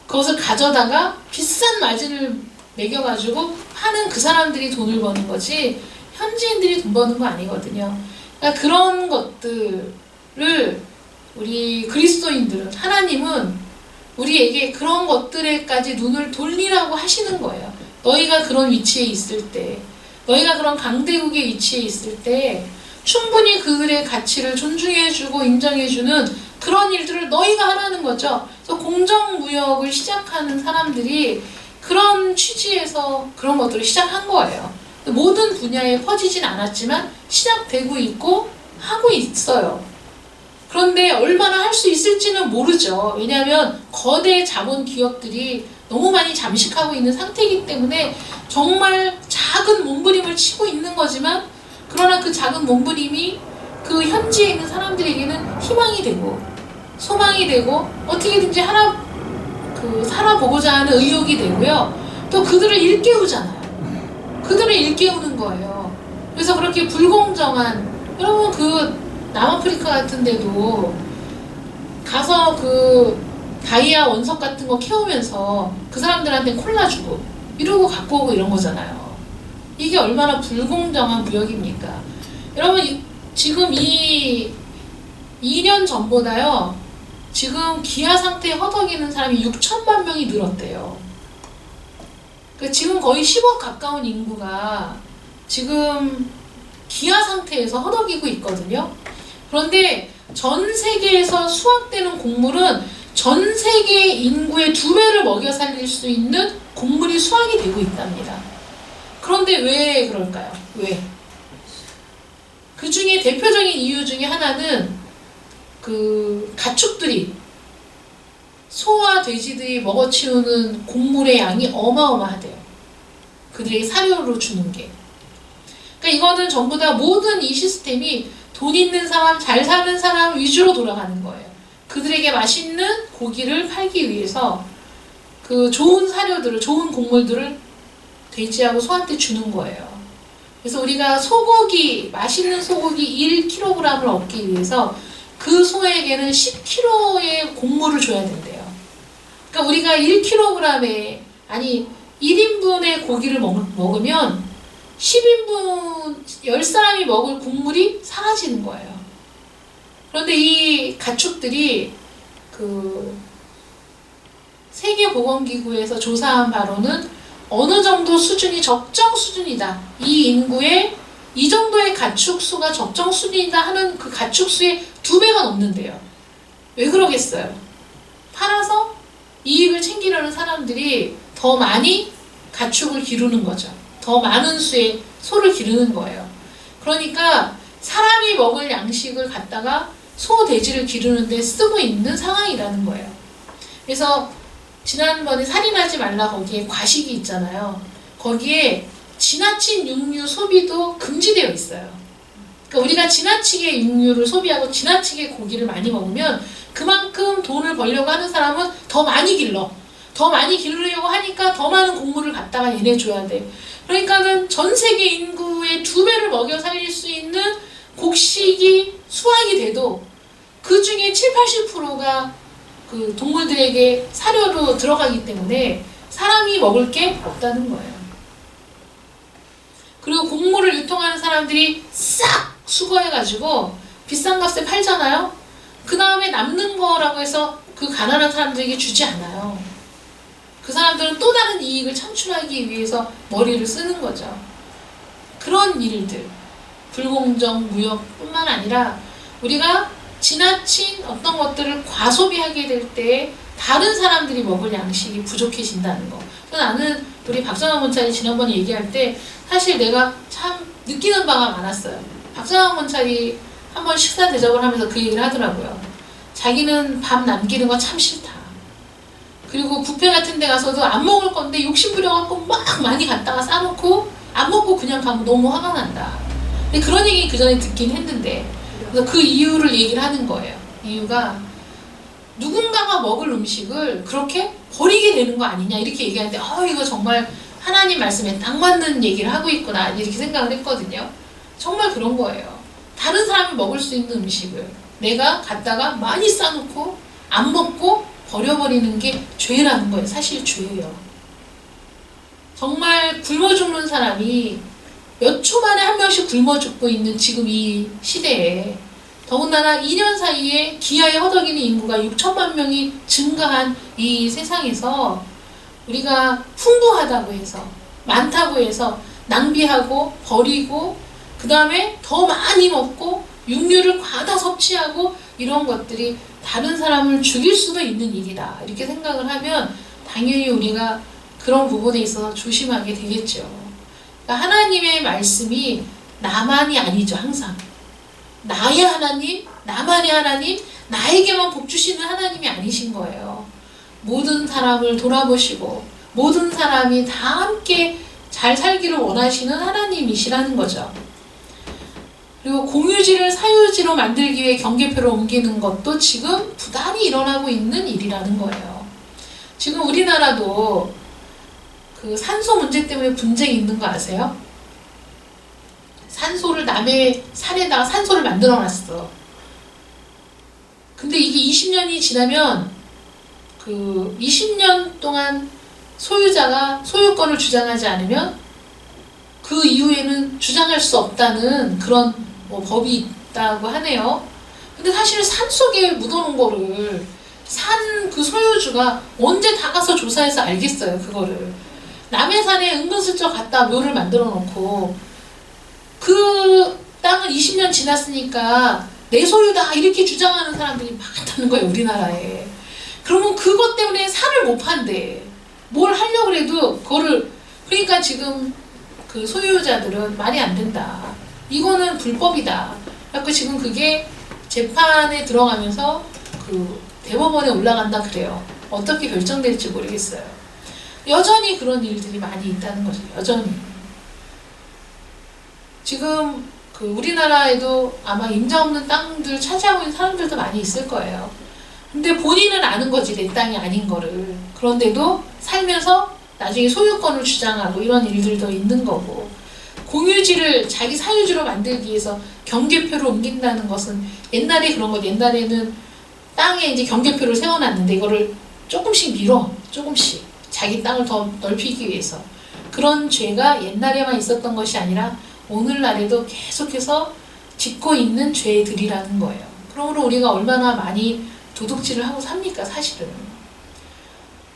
그것을 가져다가 비싼 마진을 매겨가지고 파는 그 사람들이 돈을 버는 거지 현지인들이 돈 버는 거 아니거든요. 그러니까 그런 것들을 우리 그리스도인들은, 하나님은 우리에게 그런 것들에까지 눈을 돌리라고 하시는 거예요. 너희가 그런 위치에 있을 때, 너희가 그런 강대국의 위치에 있을 때 충분히 그들의 가치를 존중해주고 인정해주는 그런 일들을 너희가 하라는 거죠. 그래서 공정무역을 시작하는 사람들이 그런 취지에서 그런 것들을 시작한 거예요. 모든 분야에 퍼지진 않았지만 시작되고 있고 하고 있어요. 그런데 얼마나 할 수 있을지는 모르죠. 왜냐하면 거대 자본 기업들이 너무 많이 잠식하고 있는 상태이기 때문에 정말 작은 몸부림을 치고 있는 거지만, 그러나 그 작은 몸부림이 그 현지에 있는 사람들에게는 희망이 되고 소망이 되고 어떻게든지 살아보고자 하는 의욕이 되고요. 또 그들을 일깨우잖아요. 그들을 일깨우는 거예요. 그래서 그렇게 불공정한, 여러분 그 남아프리카 같은 데도 가서 그 다이아 원석 같은 거 캐오면서 그 사람들한테 콜라 주고 이러고 갖고 오고 이런 거잖아요. 이게 얼마나 불공정한 무역입니까? 여러분 지금 2년 전보다요, 지금 기아 상태에 허덕이는 사람이 6천만 명이 늘었대요. 그러니까 지금 거의 10억 가까운 인구가 지금 기아 상태에서 허덕이고 있거든요. 그런데 전 세계에서 수확되는 곡물은 전 세계 인구의 2배를 먹여 살릴 수 있는 곡물이 수확이 되고 있답니다. 그런데 왜 그럴까요? 왜? 그 중에 대표적인 이유 중에 하나는 그 가축들이, 소와 돼지들이 먹어치우는 곡물의 양이 어마어마하대요. 그들에게 사료로 주는 게. 그러니까 이거는 전부 다 모든 이 시스템이 돈 있는 사람, 잘 사는 사람 위주로 돌아가는 거예요. 그들에게 맛있는 고기를 팔기 위해서 그 좋은 사료들을, 좋은 곡물들을 돼지하고 소한테 주는 거예요. 그래서 우리가 소고기, 맛있는 소고기 1kg을 얻기 위해서 그 소에게는 10kg의 곡물을 줘야 된대요. 그러니까 우리가 1kg에, 아니 1인분의 고기를 먹으면 10인분, 10사람이 먹을 곡물이 사라지는 거예요. 그런데 이 가축들이 그 세계보건기구에서 조사한 바로는 어느 정도 수준이 적정 수준이다. 이 인구의 이 정도의 가축 수가 적정 수준이다 하는 그 가축 수의 2배가 넘는데요. 왜 그러겠어요? 팔아서 이익을 챙기려는 사람들이 더 많이 가축을 기르는 거죠. 더 많은 수의 소를 기르는 거예요. 그러니까 사람이 먹을 양식을 갖다가 소, 돼지를 기르는데 쓰고 있는 상황이라는 거예요. 그래서 지난번에 살인하지 말라 거기에 과식이 있잖아요. 거기에 지나친 육류 소비도 금지되어 있어요. 그러니까 우리가 지나치게 육류를 소비하고 지나치게 고기를 많이 먹으면 그만큼 돈을 벌려고 하는 사람은 더 많이 길러. 더 많이 기르려고 하니까 더 많은 곡물을 갖다가 얘네 줘야 돼. 그러니까는 전 세계 인구의 2배를 먹여 살릴 수 있는 곡식이 수확이 돼도 그 중에 70~80%가 그 동물들에게 사료로 들어가기 때문에 사람이 먹을 게 없다는 거예요. 그리고 곡물을 유통하는 사람들이 싹 수거해가지고 비싼 값에 팔잖아요. 그 다음에 남는 거라고 해서 그 가난한 사람들에게 주지 않아요. 그 사람들은 또 다른 이익을 창출하기 위해서 머리를 쓰는 거죠. 그런 일들, 불공정, 무역뿐만 아니라 우리가 지나친 어떤 것들을 과소비하게 될 때 다른 사람들이 먹을 양식이 부족해진다는 거. 나는 우리 박정환 원찰이 지난번에 얘기할 때 사실 내가 참 느끼는 바가 많았어요. 박정환 원찰이 한번 식사 대접을 하면서 그 얘기를 하더라고요. 자기는 밥 남기는 거 참 싫다. 그리고 뷔페 같은 데 가서도 안 먹을 건데 욕심부려갖고 막 많이 갖다가 싸놓고 안 먹고 그냥 가면 너무 화가 난다. 근데 그런 얘기 그 전에 듣긴 했는데 그래서 그 이유를 얘기를 하는 거예요. 이유가 누군가가 먹을 음식을 그렇게 버리게 되는 거 아니냐 이렇게 얘기하는데 이거 정말 하나님 말씀에 딱 맞는 얘기를 하고 있구나 이렇게 생각을 했거든요. 정말 그런 거예요. 다른 사람이 먹을 수 있는 음식을 내가 갖다가 많이 싸놓고 안 먹고 버려버리는 게 죄라는 거예요. 사실 죄예요. 정말 굶어 죽는 사람이 몇 초 만에 한 명씩 굶어 죽고 있는 지금 이 시대에 더군다나 2년 사이에 기아에 허덕이는 인구가 6천만 명이 증가한 이 세상에서 우리가 풍부하다고 해서 많다고 해서 낭비하고 버리고 그 다음에 더 많이 먹고 육류를 과다 섭취하고 이런 것들이 다른 사람을 죽일 수도 있는 일이다 이렇게 생각을 하면 당연히 우리가 그런 부분에 있어서 조심하게 되겠죠. 그러니까 하나님의 말씀이 나만이 아니죠. 항상 나의 하나님, 나만의 하나님, 나에게만 복 주시는 하나님이 아니신 거예요. 모든 사람을 돌아보시고 모든 사람이 다 함께 잘 살기를 원하시는 하나님이시라는 거죠. 그리고 공유지를 사유지로 만들기 위해 경계표를 옮기는 것도 지금 부단히 일어나고 있는 일이라는 거예요. 지금 우리나라도 그 산소 문제 때문에 분쟁이 있는 거 아세요? 산소를 남의 산에다가 산소를 만들어 놨어. 근데 이게 20년이 지나면 그 20년 동안 소유자가 소유권을 주장하지 않으면 그 이후에는 주장할 수 없다는 그런 법이 있다고 하네요. 근데 사실 산 속에 묻어놓은 거를 산 그 소유주가 언제 다 가서 조사해서 알겠어요. 그거를 남의 산에 은근슬쩍 갖다 묘를 만들어 놓고 그 땅은 20년 지났으니까 내 소유다 이렇게 주장하는 사람들이 많다는 거예요. 우리나라에. 그러면 그것 때문에 산을 못 판대. 뭘 하려고 해도 그거를 그러니까 지금 그 소유자들은 말이 안 된다. 이거는 불법이다. 그래서 지금 그게 재판에 들어가면서 그 대법원에 올라간다 그래요. 어떻게 결정될지 모르겠어요. 여전히 그런 일들이 많이 있다는 거죠. 여전히. 지금 그 우리나라에도 아마 임자 없는 땅들 차지하고 있는 사람들도 많이 있을 거예요. 근데 본인은 아는 거지 내 땅이 아닌 거를. 그런데도 살면서 나중에 소유권을 주장하고 이런 일들도 있는 거고 공유지를 자기 사유지로 만들기 위해서 경계표를 옮긴다는 것은 옛날에 그런 거 옛날에는 땅에 이제 경계표를 세워놨는데 이거를 조금씩 밀어 조금씩 자기 땅을 더 넓히기 위해서 그런 죄가 옛날에만 있었던 것이 아니라 오늘날에도 계속해서 짓고 있는 죄들이라는 거예요. 그러므로 우리가 얼마나 많이 도둑질을 하고 삽니까 사실은.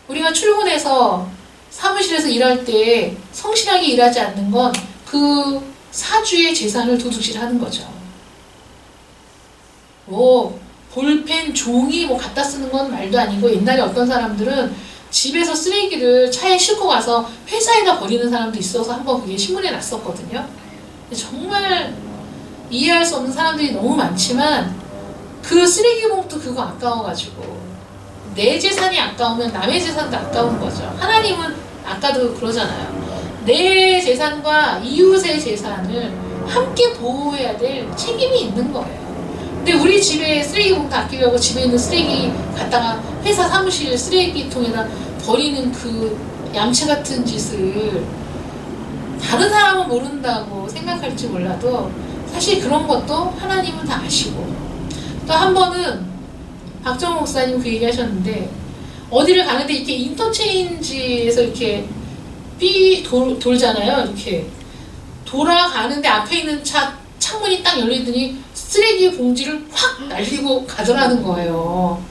우리가 출근해서 사무실에서 일할 때 성실하게 일하지 않는 건 그 사주의 재산을 도둑질하는 거죠. 볼펜, 종이 뭐 갖다 쓰는 건 말도 아니고 옛날에 어떤 사람들은 집에서 쓰레기를 차에 싣고 가서 회사에다 버리는 사람도 있어서 한번 그게 신문에 났었거든요. 근데 정말 이해할 수 없는 사람들이 너무 많지만 그 쓰레기 봉투 그거 아까워가지고 내 재산이 아까우면 남의 재산도 아까운 거죠. 하나님은 아까도 그러잖아요. 내 재산과 이웃의 재산을 함께 보호해야 될 책임이 있는 거예요. 근데 우리 집에 쓰레기 봉투 아끼려고 집에 있는 쓰레기 갖다가 회사 사무실 쓰레기통에다 버리는 그 얌체 같은 짓을 다른 사람은 모른다고 생각할지 몰라도 사실 그런 것도 하나님은 다 아시고, 또 한 번은 박정호 목사님 그 얘기 하셨는데 어디를 가는데 이렇게 인터체인지에서 이렇게 돌잖아요. 이렇게 돌아가는데 앞에 있는 차 창문이 딱 열리더니 쓰레기 봉지를 확 날리고 가더라는 거예요.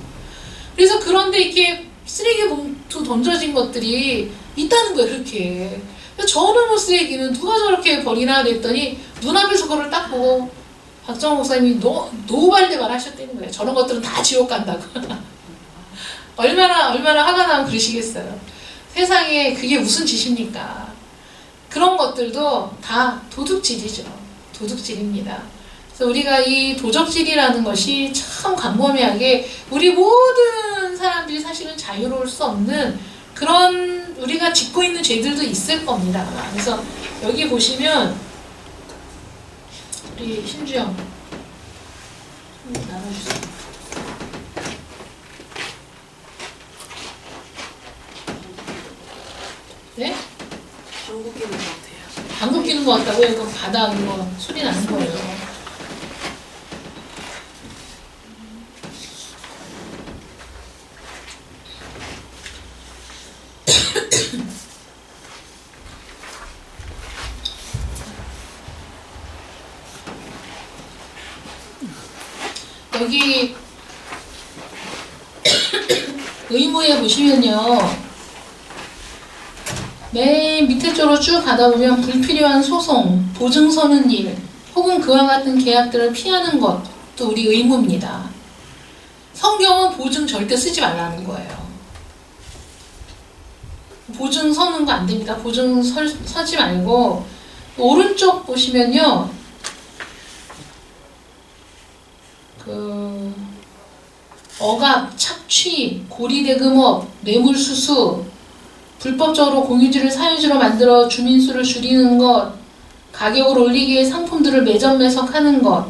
그래서 그런데 이렇게 쓰레기 봉투 던져진 것들이 있다는 거예요. 이렇게. 저놈의 쓰레기는 누가 저렇게 버리나 그랬더니 눈앞에서 그걸 딱 보고 박정호 목사님이 노발대 말하셨다는 거예요. 저런 것들은 다 지옥 간다고. 얼마나 화가 나면 그러시겠어요. 세상에 그게 무슨 짓입니까? 그런 것들도 다 도둑질이죠. 도둑질입니다. 그래서 우리가 이 도적질이라는 것이 참 광범위하게 우리 모든 사람들이 사실은 자유로울 수 없는 그런 우리가 짓고 있는 죄들도 있을 겁니다. 그래서 여기 보시면 우리 신주영 나눠주세요. 네? 방구 끼는 것 같아요. 방구 끼는 것 같다고요? 이거 바닥 이거 소리 나는 거예요. 여기 의무에 보시면요. 맨 밑에 쪽으로 쭉 가다 보면 불필요한 소송, 보증 서는 일, 혹은 그와 같은 계약들을 피하는 것도 우리 의무입니다. 성경은 보증 절대 쓰지 말라는 거예요. 보증 서는 거 안 됩니다. 보증 서지 말고 오른쪽 보시면요. 억압, 착취, 고리대금업, 뇌물수수, 불법적으로 공유지를 사유지로 만들어 주민수를 줄이는 것, 가격을 올리기 위해 상품들을 매점 매석하는 것,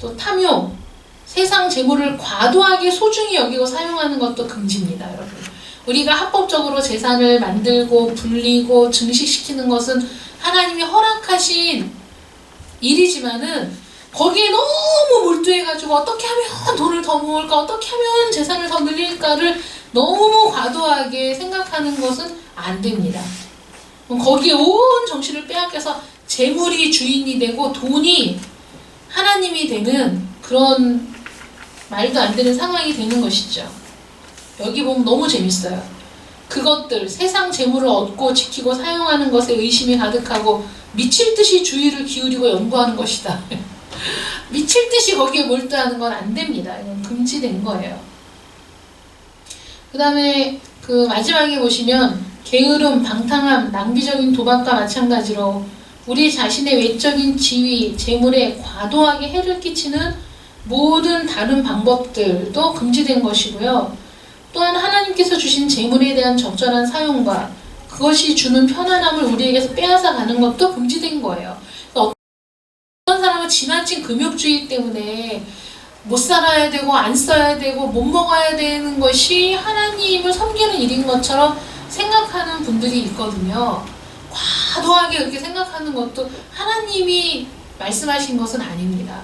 또 탐욕, 세상 재물을 과도하게 소중히 여기고 사용하는 것도 금지입니다, 여러분. 우리가 합법적으로 재산을 만들고 불리고 증식시키는 것은 하나님이 허락하신 일이지만은 거기에 너무 몰두해가지고 어떻게 하면 돈을 더 모을까, 어떻게 하면 재산을 더 늘릴까를 너무 과도하게 생각하는 것은 안 됩니다. 거기에 온 정신을 빼앗겨서 재물이 주인이 되고 돈이 하나님이 되는 그런 말도 안 되는 상황이 되는 것이죠. 여기 보면 너무 재밌어요. 그것들, 세상 재물을 얻고 지키고 사용하는 것에 의심이 가득하고 미칠 듯이 주의를 기울이고 연구하는 것이다. 미칠 듯이 거기에 몰두하는 건 안 됩니다. 이건 금지된 거예요. 그 다음에 그 마지막에 보시면 게으름, 방탕함, 낭비적인 도박과 마찬가지로 우리 자신의 외적인 지위, 재물에 과도하게 해를 끼치는 모든 다른 방법들도 금지된 것이고요. 또한 하나님께서 주신 재물에 대한 적절한 사용과 그것이 주는 편안함을 우리에게서 빼앗아 가는 것도 금지된 거예요. 어떤 사람은 지나친 금욕주의 때문에 못 살아야 되고 안 써야 되고 못 먹어야 되는 것이 하나님을 섬기는 일인 것처럼 생각하는 분들이 있거든요. 과도하게 그렇게 생각하는 것도 하나님이 말씀하신 것은 아닙니다.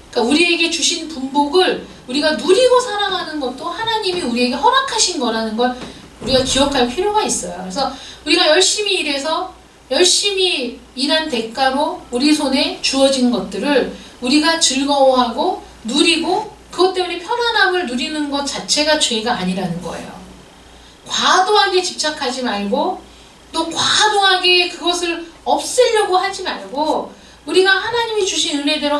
그러니까 우리에게 주신 분복을 우리가 누리고 살아가는 것도 하나님이 우리에게 허락하신 거라는 걸 우리가 기억할 필요가 있어요. 그래서 우리가 열심히 일해서 열심히 일한 대가로 우리 손에 주어진 것들을 우리가 즐거워하고 누리고 그것 때문에 편안함을 누리는 것 자체가 죄가 아니라는 거예요. 과도하게 집착하지 말고 또 과도하게 그것을 없애려고 하지 말고 우리가 하나님이 주신 은혜대로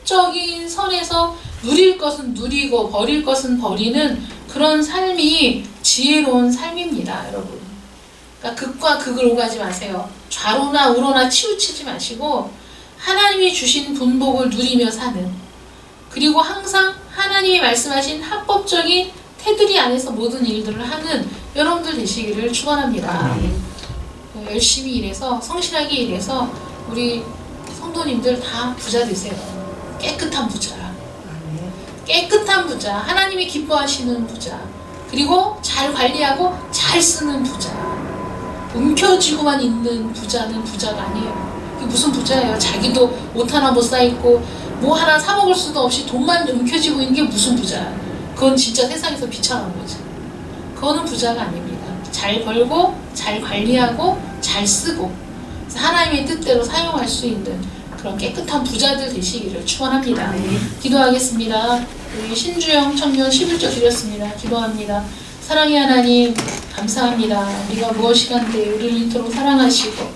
합법적인 선에서 누릴 것은 누리고 버릴 것은 버리는 그런 삶이 지혜로운 삶입니다, 여러분. 그러니까 극과 극을 오가지 마세요. 좌로나 우로나 치우치지 마시고 하나님이 주신 분복을 누리며 사는, 그리고 항상 하나님이 말씀하신 합법적인 테두리 안에서 모든 일들을 하는 여러분들 되시기를 축원합니다. 열심히 일해서 성실하게 일해서 우리 성도님들 다 부자 되세요. 깨끗한 부자, 깨끗한 부자, 하나님이 기뻐하시는 부자, 그리고 잘 관리하고 잘 쓰는 부자. 움켜쥐고만 있는 부자는 부자가 아니에요. 이게 무슨 부자예요? 자기도 옷 하나 못 사입고 뭐 하나 사 먹을 수도 없이 돈만 움켜쥐고 있는 게 무슨 부자야? 그건 진짜 세상에서 비참한 거지. 그거는 부자가 아닙니다. 잘 벌고 잘 관리하고 잘 쓰고 하나님의 뜻대로 사용할 수 있는 그런 깨끗한 부자들 되시기를 축원합니다. 기도하겠습니다. 우리 신주영 청년 11조 드렸습니다. 기도합니다. 사랑의 하나님 감사합니다. 우리가 무엇이간데 우리를 이토록 사랑하시고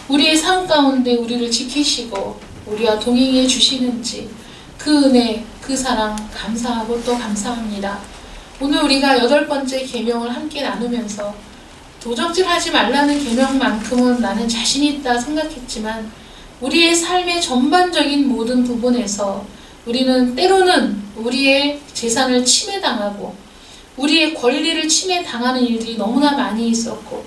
우리의 삶 가운데 우리를 지키시고 우리와 동행해 주시는지 그 은혜, 그 사랑 감사하고 또 감사합니다. 오늘 우리가 8번째 계명을 함께 나누면서 도적질하지 말라는 계명만큼은 나는 자신 있다 생각했지만 우리의 삶의 전반적인 모든 부분에서 우리는 때로는 우리의 재산을 침해당하고 우리의 권리를 침해당하는 일들이 너무나 많이 있었고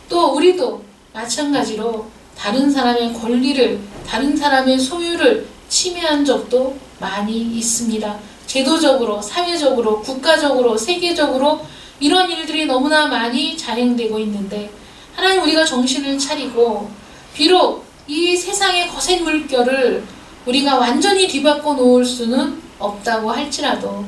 또 우리도 마찬가지로 다른 사람의 권리를, 다른 사람의 소유를 침해한 적도 많이 있습니다. 제도적으로, 사회적으로, 국가적으로, 세계적으로 이런 일들이 너무나 많이 자행되고 있는데 하나님 우리가 정신을 차리고 비록 이 세상의 거센 물결을 우리가 완전히 뒤바꿔 놓을 수는 없다고 할지라도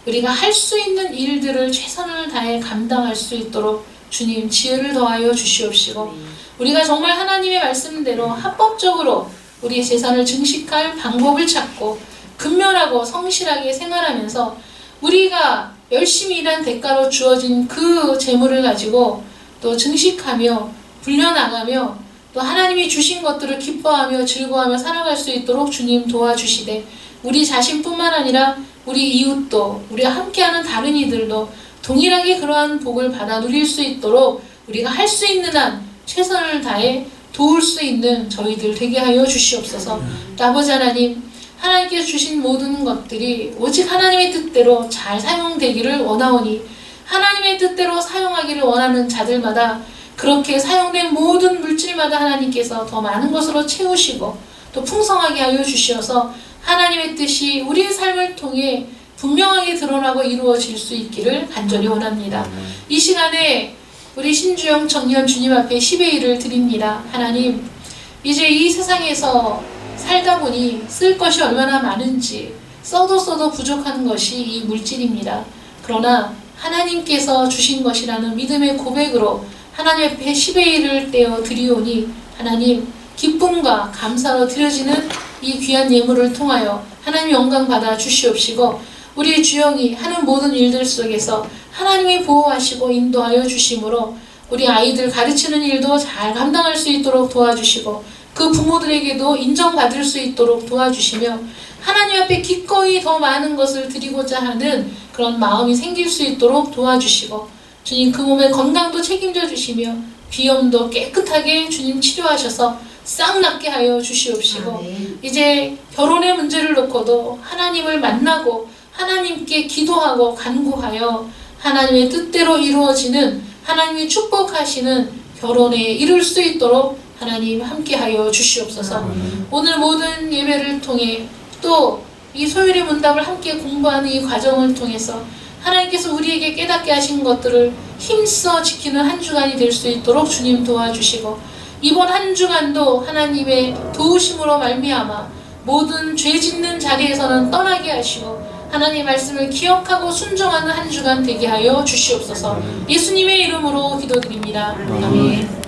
우리가 할 수 있는 일들을 최선을 다해 감당할 수 있도록 주님 지혜를 더하여 주시옵시고 우리가 정말 하나님의 말씀대로 합법적으로 우리의 재산을 증식할 방법을 찾고 근면하고 성실하게 생활하면서 우리가 열심히 일한 대가로 주어진 그 재물을 가지고 또 증식하며 불려나가며 또 하나님이 주신 것들을 기뻐하며 즐거워하며 살아갈 수 있도록 주님 도와주시되 우리 자신뿐만 아니라 우리 이웃도 우리와 함께하는 다른 이들도 동일하게 그러한 복을 받아 누릴 수 있도록 우리가 할 수 있는 한 최선을 다해 도울 수 있는 저희들 되게 하여 주시옵소서. 아버지 하나님, 하나님께서 주신 모든 것들이 오직 하나님의 뜻대로 잘 사용되기를 원하오니 하나님의 뜻대로 사용하기를 원하는 자들마다 그렇게 사용된 모든 물질마다 하나님께서 더 많은 것으로 채우시고 또 풍성하게 하여 주시어서 하나님의 뜻이 우리의 삶을 통해 분명하게 드러나고 이루어질 수 있기를 간절히 원합니다. 이 시간에 우리 신주영 청년 주님 앞에 10의 1을 드립니다. 하나님, 이제 이 세상에서 살다 보니 쓸 것이 얼마나 많은지 써도 부족한 것이 이 물질입니다. 그러나 하나님께서 주신 것이라는 믿음의 고백으로 하나님 앞에 10의 1을 떼어 드리오니 하나님 기쁨과 감사로 드려지는 이 귀한 예물을 통하여 하나님 영광 받아 주시옵시고 우리 주영이 하는 모든 일들 속에서 하나님이 보호하시고 인도하여 주심으로 우리 아이들 가르치는 일도 잘 감당할 수 있도록 도와주시고 그 부모들에게도 인정받을 수 있도록 도와주시며 하나님 앞에 기꺼이 더 많은 것을 드리고자 하는 그런 마음이 생길 수 있도록 도와주시고 주님 그 몸의 건강도 책임져 주시며 비염도 깨끗하게 주님 치료하셔서 싹 낫게 하여 주시옵시고 이제 결혼의 문제를 놓고도 하나님을 만나고 하나님께 기도하고 간구하여 하나님의 뜻대로 이루어지는 하나님이 축복하시는 결혼에 이룰 수 있도록 하나님 함께하여 주시옵소서. 오늘 모든 예배를 통해 또 이 소율의 문답을 함께 공부하는 이 과정을 통해서 하나님께서 우리에게 깨닫게 하신 것들을 힘써 지키는 한 주간이 될 수 있도록 주님 도와주시고 이번 한 주간도 하나님의 도우심으로 말미암아 모든 죄 짓는 자리에서는 떠나게 하시고 하나님의 말씀을 기억하고 순종하는 한 주간 되게 하여 주시옵소서. 예수님의 이름으로 기도드립니다. 아멘.